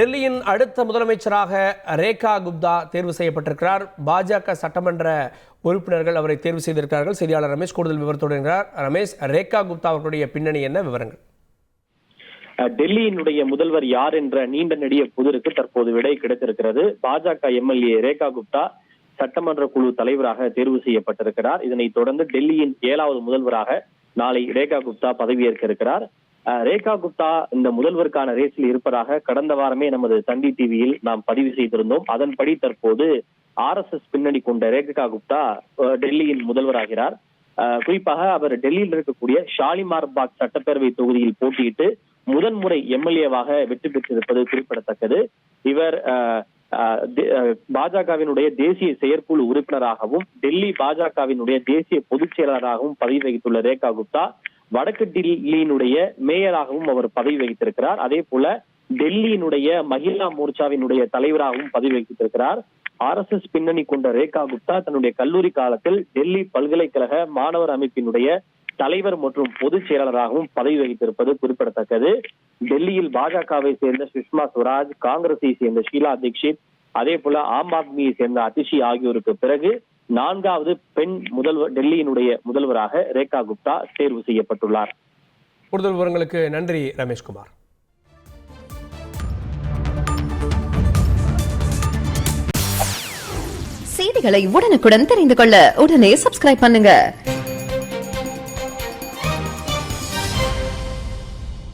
டெல்லியின் அடுத்த முதலமைச்சராக ரேகா குப்தா தேர்வு செய்யப்பட்டிருக்கிறார். பாஜக சட்டமன்ற உறுப்பினர்கள் அவரை தேர்வு செய்திருக்கிறார்கள். செய்தியாளர் ரமேஷ் கூடுதல் விவரத்தோடு இருக்கிறார். ரமேஷ், ரேகா குப்தா அவர்களுடைய பின்னணி என்ன, விவரங்கள்? டெல்லியினுடைய முதல்வர் யார் என்ற நீண்ட நெடிய புதிருக்கு தற்போது விடை கிடைத்திருக்கிறது. பாஜக எம்எல்ஏ ரேகா குப்தா சட்டமன்ற குழு தலைவராக தேர்வு செய்யப்பட்டிருக்கிறார். இதனைத் தொடர்ந்து டெல்லியின் 7வது முதல்வராக நாளை ரேகா குப்தா பதவியேற்க இருக்கிறார். ரேகா குப்தா இந்த முதல்வருக்கான ரேஸில் இருப்பதாக கடந்த வாரமே நமது தந்தி டிவியில் நாம் பதிவு செய்திருந்தோம். அதன்படி தற்போது RSS பின்னணி கொண்ட ரேகா குப்தா டெல்லியின் முதல்வராகிறார். குறிப்பாக அவர் டெல்லியில் இருக்கக்கூடிய ஷாலிமார் பாக் சட்டப்பேரவை தொகுதியில் போட்டியிட்டு முதன்முறை எம்எல்ஏவாக வெற்றி பெற்றிருப்பது குறிப்பிடத்தக்கது. இவர் பாஜகவினுடைய தேசிய செயற்குழு உறுப்பினராகவும் டெல்லி பாஜகவினுடைய தேசிய பொதுச் செயலாளராகவும் பதவி வகித்துள்ள ரேகா குப்தா வடக்கு டெல்லியினுடைய மேயராகவும் அவர் பதவி வகித்திருக்கிறார். அதே போல டெல்லியினுடைய மகிழா மோர்ச்சாவினுடைய தலைவராகவும் பதவி வகித்திருக்கிறார். RSS பின்னணி கொண்ட ரேகா குப்தா தன்னுடைய கல்லூரி காலத்தில் டெல்லி பல்கலைக்கழக மாணவர் அமைப்பினுடைய தலைவர் மற்றும் பொதுச் செயலாளராகவும் பதவி வகித்திருப்பது குறிப்பிடத்தக்கது. டெல்லியில் பாஜகவை சேர்ந்த சுஷ்மா ஸ்வராஜ், காங்கிரஸை சேர்ந்த ஷீலா தீக்ஷித், அதே போல ஆம் ஆத்மியை சேர்ந்த அதிஷி ஆகியோருக்கு பிறகு 4வது பெண் முதல்வர் டெல்லியினுடைய முதல்வராக ரேகா குப்தா தேர்வு செய்யப்பட்டுள்ளார். கூடுதல் விவரங்களுக்கு நன்றி ரமேஷ்குமார். செய்திகளை உடனுக்குடன் தெரிந்து கொள்ள உடனே சப்ஸ்கிரைப் பண்ணுங்க.